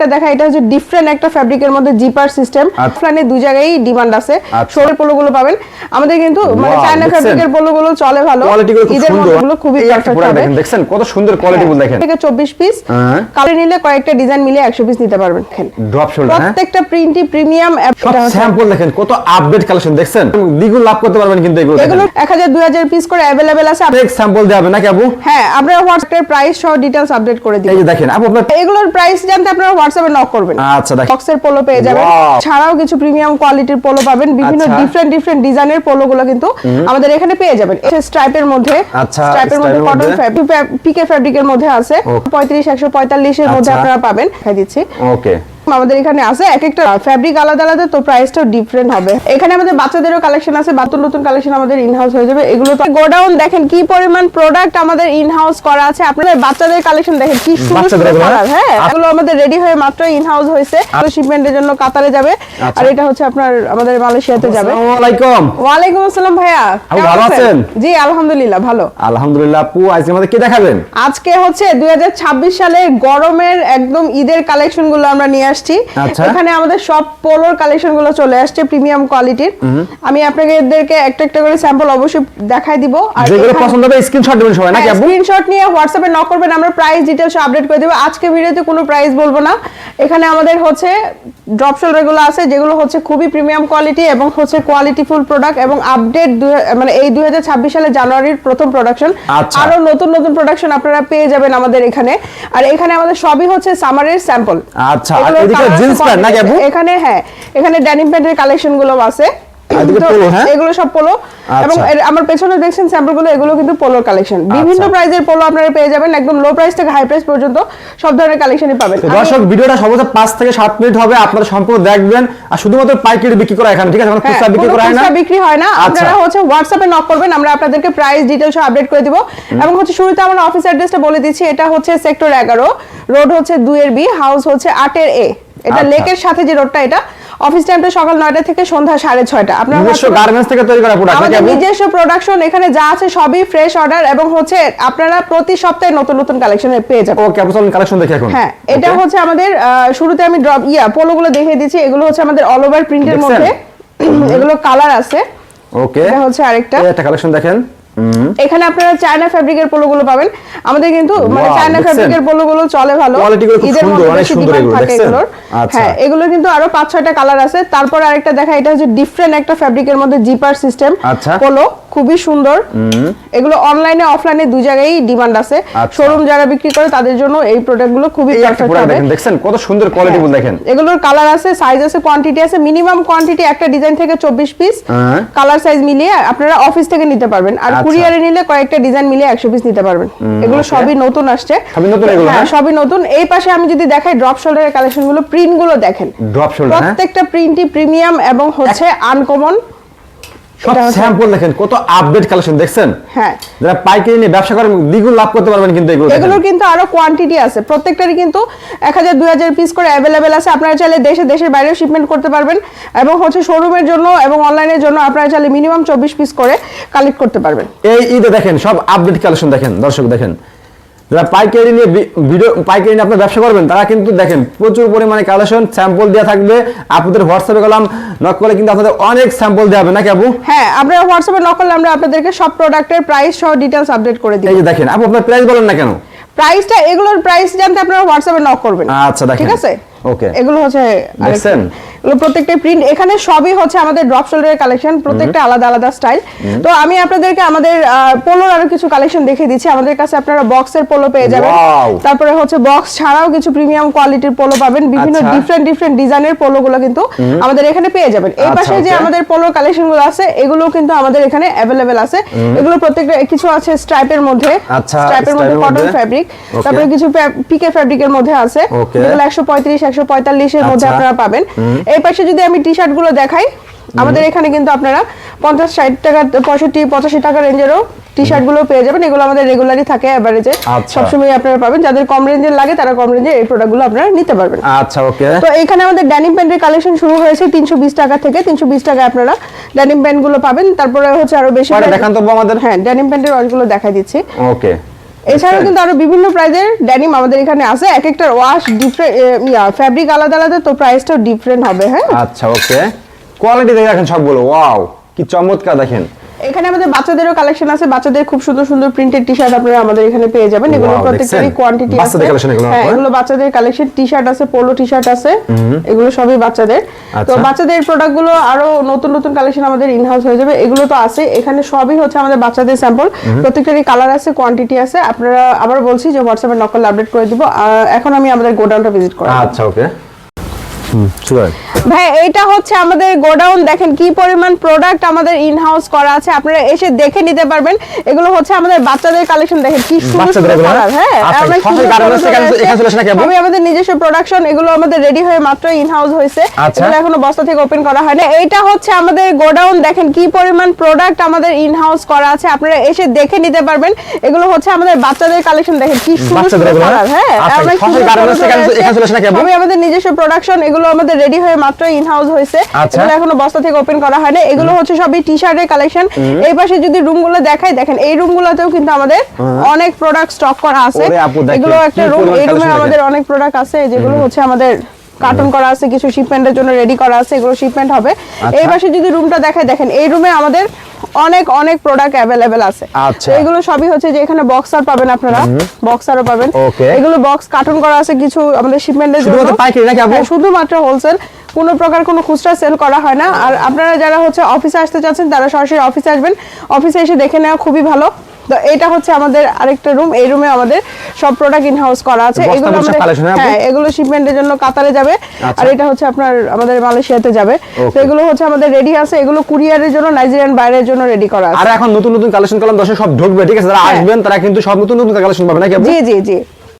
আরেকটা দেখা, এটা হচ্ছে ডিফারেন্ট একটা ফ্যাব্রিকের মধ্যে জিপার সিস্টেম। অফলাইনে দুই জায়গায় ডিমান্ড আছে। শোরের পোলোগুলো পাবেন আমাদের, কিন্তু মানে চায়না ফ্যাব্রিকের পোলোগুলো চলে ভালো, ঈদের মধ্যে খুবই পারফেক্ট হবে। দেখছেন কত সুন্দর কোয়ালিটি গুলো দেখেন। থেকে 24 পিস কালার নিলে কয়েকটা ডিজাইন মিলে 100 পিস নিতে পারবেন। ড্রপ শোল্ডার, প্রত্যেকটা প্রিন্টই প্রিমিয়াম। সব স্যাম্পল দেখেন, কত আপডেট কালেকশন দেখছেন, দ্বিগুণ লাভ করতে পারবেন কিন্তু এগুলো 1000 2000 পিস করে अवेलेबल আছে। এক স্যাম্পল দেওয়া হবে নাকি আপু? হ্যাঁ, আমরা হোয়াটসঅ্যাপে প্রাইস সহ ডিটেইলস আপডেট করে দিই। এই যে দেখেন আপু, আপনার এগুলোর প্রাইস জানতে আপনারা হোয়াটসঅ্যাপে নক করবেন। আচ্ছা, দেখেন বক্সের পোলো পেয়ে যাবেন, ছাড়াও কিছু প্রিমিয়াম কোয়ালিটির পোলো পাবেন। বিভিন্ন ডিফারেন্ট ডিজাইনের পোলোগুলো কিন্তু আমাদের এখানে পেয়ে যাবেন। এটা স্ট্রাইপের মধ্যে, স্ট্রাইপের মধ্যে কটন ফ্যাব্রিক, পিকে ফ্যাব্রিকের মধ্যে আছে। 35 145 এর মধ্যে আপনারা পাবেন। দেখাই দিচ্ছি। ওকে, আমাদের এখানে আছে এক একটা ফ্যাব্রিক আলাদা আলাদা, তো প্রাইসটাও ডিফারেন্ট হবে। এখানে আমাদের বাচ্চাদেরও কালেকশন আছে, নতুন নতুন কালেকশন আমাদের ইন হাউস হয়ে যাবে। এগুলো তো গোডাউন দেখেন কি পরিমাণ প্রোডাক্ট আমাদের ইন হাউস করা আছে। আপনাদের বাচ্চাদের কালেকশন দেখেন কি সুন্দর কালার। হ্যাঁ, এগুলো আমাদের রেডি হয়ে মাত্র ইন হাউস হয়েছে, শিপমেন্টের জন্য কাতারে যাবে। আর এটা হচ্ছে আপনার আমাদের মালয়েশিয়াতে যাবে। আসসালামু আলাইকুম। ওয়া আলাইকুম আসসালাম ভাইয়া, ভালো আছেন? জি আলহামদুলিল্লাহ ভালো। আলহামদুলিল্লাহ। আপু আজকে আমাদের কি দেখাবেন? আজকে হচ্ছে 2026 সালের গরমের একদম ঈদের কালেকশন গুলো আমরা নিয়ে আসছি। এখানে আমাদের সব পোলোর কালেকশন গুলো চলে আসছে প্রিমিয়াম কোয়ালিটির। আমি আপনাদেরকে একটা একটা করে স্যাম্পল অবশ্যই দেখাই দিব। আর যেগুলো পছন্দ হবে স্ক্রিনশট দিবেন সবাই নাকি আপু? স্ক্রিনশট নিয়ে হোয়াটসঅ্যাপে নক করবেন, আমরা প্রাইস ডিটেইলস আপডেট করে দেব। আজকে ভিডিওতে কোনো প্রাইস বলবো না। এখানে আমাদের হচ্ছে ড্রপ শোল্ডার গুলো আছে, যেগুলো হচ্ছে খুবই প্রিমিয়াম কোয়ালিটি এবং হচ্ছে কোয়ালিটিফুল প্রোডাক্ট এবং আপডেট, মানে এই 2026 সালে জানুয়ারির প্রথম প্রোডাকশন। আরো নতুন নতুন প্রোডাকশন আপনারা পেয়ে যাবেন আমাদের এখানে। আর এখানে আমাদের সবই হচ্ছে সামারের স্যাম্পল। আচ্ছা, আর এদিকে জিন্স প্যান্ট নাকি আপু? এখানে হ্যাঁ, এখানে ডেনিম প্যান্টের কালেকশন গুলো আছে। এগুলো সব পোলো, এবং আমার পেছনে দেখছেন স্যাম্পল গুলো, এগুলো কিন্তু পোলোর কালেকশন। বিভিন্ন প্রাইজের পোলো আপনারা পেয়ে যাবেন, একদম লো প্রাইস থেকে হাই প্রাইস পর্যন্ত সব ধরনের কালেকশনই পাবেন। দর্শক, ভিডিওটা সর্বোচ্চ 5 থেকে 7 মিনিট হবে, আপনারা সম্পূর্ণ দেখবেন। আর শুধুমাত্র পাইকারি বিক্রি করা এখানে, ঠিক আছে? মানে খুচরা বিক্রি করা হয় না, খুচরা বিক্রি হয় না। আপনারা হচ্ছে হোয়াটসঅ্যাপে নক করবেন, আমরা আপনাদেরকে প্রাইস ডিটেইলস আপডেট করে দিব। এবং হচ্ছে শুরুতে আমরা অফিস অ্যাড্রেসটা বলে দিচ্ছি। এটা হচ্ছে সেক্টর 11, রোড হচ্ছে 2 এর বি, হাউস হচ্ছে 8 এর এ। এটা লেকের সাথে যে রোডটা, এটা অফিস টাইমটা সকাল 9টা থেকে সন্ধ্যা 6:30। আপনারা নিজস্ব গার্মেন্টস থেকে তৈরি করা প্রোডাক্ট, আমাদের নিজস্ব প্রোডাকশন। এখানে যা আছে সবই ফ্রেশ অর্ডার, এবং হচ্ছে আপনারা প্রতি সপ্তাহে নতুন নতুন কালেকশন পেয়ে যাবেন। ওকে, আপনি কালেকশন দেখি এখন। হ্যাঁ, এটা হচ্ছে আমাদের শুরুতে আমি পোলোগুলো দেখিয়ে দিচ্ছি। এগুলো হচ্ছে আমাদের অল ওভার প্রিন্টের মধ্যে, এগুলো কালার আছে। ওকে, এটা হচ্ছে আরেকটা কালেকশন দেখেন। এখানে আপনারা চায়না ফ্যাব্রিকের পোলোগুলো পাবেন আমাদের, কিন্তু মানে চায়না ফ্যাব্রিকের পোলোগুলো চলে ভালো, ঈদের মধ্যে অনেক সুন্দর এগুলো দেখছেন। হ্যাঁ, এগুলো কিন্তু আরো 5-6টা কালার আছে। তারপর আরেকটা দেখা, এটা হচ্ছে ডিফারেন্ট একটা ফ্যাব্রিকের মধ্যে জিপার সিস্টেম পোলো, খুবই সুন্দর। এগুলো অনলাইনে অফলাইনে দুই জায়গায় ডিমান্ড আছে। শোরুম যারা বিক্রি করে তাদের জন্য এই প্রোডাক্টগুলো খুবই পারফেক্ট হবে। দেখেন কত সুন্দর কোয়ালিটি গুলো দেখেন। এগুলোর কালার আছে, সাইজ আছে, কোয়ান্টিটি আছে। মিনিমাম কোয়ান্টিটি একটা ডিজাইন থেকে 24 পিস কালার সাইজ মিলিয়ে আপনারা অফিস থেকে নিতে পারবেন। আর কুরিয়ারে নিলে কয়েকটা ডিজাইন মিলিয়ে 100 পিস নিতে পারবেন। এগুলো সবই নতুন আসছে, সবই নতুন। এগুলো হ্যাঁ, সবই নতুন। এই পাশে আমি যদি দেখাই ড্রপ শোল্ডারের কালেকশন গুলো, প্রিন্ট গুলো দেখেন। ড্রপ শোল্ডার প্রত্যেকটা প্রিন্টই প্রিমিয়াম এবং হচ্ছে আনকমন। সব স্যাম্পল দেখেন, কত আপডেট কালেকশন দেখছেন। হ্যাঁ, যারা পাইকারি নিয়ে ব্যবসা করেন দ্বিগুণ লাভ করতে পারবেন কিন্তু এগুলোর কিন্তু আরো কোয়ান্টিটি আছে। প্রত্যেকটারই কিন্তু 1000 2000 পিস করে अवेलेबल আছে। আপনারা চাইলে দেশের বাইরেও শিপমেন্ট করতে পারবেন, এবং হচ্ছে শোরুমের জন্য এবং অনলাইনের জন্য আপনারা চাইলে মিনিমাম 24 পিস করে কালেক্ট করতে পারবেন। এই ঈদে দেখেন সব আপডেট কালেকশন দেখেন। দর্শক দেখেন, যারা পাইকারি নিয়ে পাইকারি নিয়ে আপনার ব্যবসা করবেন, তারা কিন্তু দেখেন প্রচুর পরিমাণে কালেকশন স্যাম্পল দেওয়া থাকবে। আপনাদের হোয়াটসঅ্যাপে গেলাম নক করলে কিন্তু আপনাদের অনেক স্যাম্পল দেওয়া হবে নাকি আপু? হ্যাঁ, আমরা হোয়াটসঅ্যাপে নক করলে আমরা আপনাদেরকে সব প্রোডাক্টের প্রাইস সহ ডিটেইলস আপডেট করে দিই। এই যে দেখেন আপু, আপনার প্রাইস বলেন না কেন? প্রাইসটা, এগুলোর প্রাইস জানতে আপনারা হোয়াটসঅ্যাপে নক করবেন। আচ্ছা, দেখেন, ঠিক আছে। ওকে, এগুলো হচ্ছে দেখেন, এগুলো প্রত্যেকটা প্রিন্ট। এখানে সবই হচ্ছে আমাদের ড্রপ শোল্ডারের কালেকশন, প্রত্যেকটা আলাদা আলাদা স্টাইল। তো আমি আপনাদেরকে আমাদের পোলোর আরো কিছু কালেকশন দেখিয়ে দিচ্ছি। আমাদের কাছে আপনারা বক্সের পোলো পেয়ে যাবেন, তারপরে হচ্ছে বক্স ছাড়াও কিছু প্রিমিয়াম কোয়ালিটির পোলো পাবেন। বিভিন্ন ডিফারেন্ট ডিজাইনের পোলোগুলো কিন্তু আমাদের এখানে পেয়ে যাবেন। এই পাশে যে আমাদের পোলোর কালেকশনগুলো আছে, এগুলো কিন্তু আমাদের এখানে अवेलेबल আছে। এগুলো প্রত্যেকটা কিছু আছে স্ট্রাইপের মধ্যে, কটন ফ্যাব্রিক, তারপরে কিছু পিকে ফ্যাব্রিকের মধ্যে আছে। এগুলো 135 145 এর মধ্যে আপনারা পাবেন। এই পাশে যদি আমি টি-শার্ট গুলো দেখাই, আমাদের এখানে কিন্তু আপনারা 50-60 টাকা, 65-85 টাকা রেঞ্জেরও টি-শার্ট গুলো পেয়ে যাবেন। এগুলো আমাদের রেগুলারই থাকে এভারেজে, সবসময় আপনারা পাবেন। যাদের কম রেঞ্জের লাগে তারা কম রেঞ্জে এই প্রোডাক্টগুলো আপনারা নিতে পারবেন। আচ্ছা, ওকে। তো এখানে আমাদের ডেনিম প্যান্টের কালেকশন শুরু হয়েছে 320 টাকা থেকে। 320 টাকায় আপনারা ডেনিম প্যান্ট গুলো পাবেন। তারপরে হচ্ছে আরো বেশি দেখান তো আমাদের। হ্যাঁ, ডেনিম প্যান্টের ওয়াশগুলো দেখাই দিচ্ছি। ওকে, এছাড়াও কিন্তু আরো বিভিন্ন প্রাইজের ডেনিম আমাদের এখানে আছে, এক একটার ওয়াশ ডিফারেন্ট, ফ্যাব্রিক আলাদা আলাদা, তো প্রাইসটাও ডিফারেন্ট হবে। হ্যাঁ, আচ্ছা ওকে, কোয়ালিটি দেখে রাখেন সবগুলো, ওয়াও কি চমৎকার। দেখেন এখানে আমাদের বাচ্চাদেরও কালেকশন আছে, বাচ্চাদের খুব সুন্দর সুন্দর প্রিন্টেড টি-শার্ট আপনারা আমাদের এখানে পেয়ে যাবেন। এগুলো প্রত্যেকটারই কোয়ান্টিটি আছে। বাচ্চাদের কালেকশন এগুলো? হ্যাঁ, এগুলো বাচ্চাদের কালেকশন, টি-শার্ট আছে, পোলো টি-শার্ট আছে, এগুলো সবই বাচ্চাদের। তো বাচ্চাদের প্রোডাক্টগুলো আরো নতুন নতুন কালেকশন আমাদের ইনহাউস হয়ে যাবে, এগুলো তো আছে। এখানে সবই হচ্ছে আমাদের বাচ্চাদের স্যাম্পল, প্রত্যেকটারই কালার আছে, কোয়ান্টিটি আছে। আপনারা আবার বলছি যে হোয়াটসঅ্যাপে নক করলে আপডেট করে দিব। এখন আমি আমাদের গোডাউনটা ভিজিট করব। আচ্ছা ওকে, ভাই এটা হচ্ছে আমাদের গোডাউন, দেখেন কি পরিমাণ প্রোডাক্ট আমাদের ইন হাউস করা আছে, আপনারা এসে দেখে নিতে পারবেন। এগুলো হচ্ছে আমাদের বাচ্চাদের কালেকশন, দেখেন কি সুন্দর কালার। হ্যাঁ, আমরা সবই আমাদের নিজস্ব প্রোডাকশন, এগুলো আমাদের রেডি হয়ে মাত্র ইন হাউস হয়েছে, এগুলো এখনো বস্তা থেকে ওপেন করা হয় না। এইটা হচ্ছে আমাদের গোডাউন, দেখেন কি পরিমাণ প্রোডাক্ট আমাদের ইন হাউস করা আছে, আপনারা এসে দেখে নিতে পারবেন। এগুলো হচ্ছে আমাদের বাচ্চাদের কালেকশন, দেখেন কি সুন্দর কালার। হ্যাঁ, আমরা সবই আমাদের নিজস্ব প্রোডাকশন, এগুলো আমাদের রেডি হয়ে মাত্র ইন হাউস হয়েছে, এগুলো এখনো বস্তা থেকে ওপেন করা হয় না। এগুলো হচ্ছে সবই টি-শার্টের কালেকশন। এই পাশে যদি রুমগুলো দেখাই, দেখেন এই রুমগুলোতেও কিন্তু আমাদের অনেক প্রোডাক্ট স্টক করা আছে। এগুলো একটা রুম, এই রুমে আমাদের অনেক প্রোডাক্ট আছে, যেগুলো হচ্ছে আমাদের কার্টন করা আছে, কিছু শিপমেন্টের জন্য রেডি করা আছে, এগুলো শিপমেন্ট হবে। এই পাশে যদি রুমটা দেখাই, দেখেন এই রুমে আমাদের অনেক অনেক প্রোডাক্ট अवेलेबल আছে। এগুলো সবই হচ্ছে যে এখানে বক্সার পাবেন, আপনারা বক্সারও পাবেন। এগুলো বক্স কার্টন করা আছে, কিছু আমাদের শিপমেন্টের জন্য। শুধুমাত্র পাইকারি নাকি আপু? শুধুমাত্র হোলসেল, কোনো প্রকার কোনো খুচরা সেল করা হয় না। আর আপনারা যারা হচ্ছে অফিসে আসতে চাচ্ছেন, তারা সরাসরি অফিসে আসবেন, অফিসে এসে দেখে নেওয়া খুবই ভালো। তো এটা হচ্ছে আমাদের আরেকটা রুম, এই রুমে আমাদের সব প্রোডাক্ট ইন হাউস করা আছে। এগুলো হ্যাঁ, এগুলো শিপমেন্টের জন্য কাতারে যাবে, আর এটা হচ্ছে আপনার আমাদের মালয়েশিয়াতে যাবে। তো এগুলো হচ্ছে আমাদের রেডি আছে, এগুলো কুরিয়ারের জন্য, নাইজেরিয়ান বাইরের জন্য রেডি করা আছে। আর এখন নতুন নতুন কালেকশন করলাম, দর্শক সব ঢুকবে, ঠিক আছে? যারা আসবেন তারা কিন্তু সব নতুন নতুন কালেকশন পাবে নাকি আপু? জি জি জি।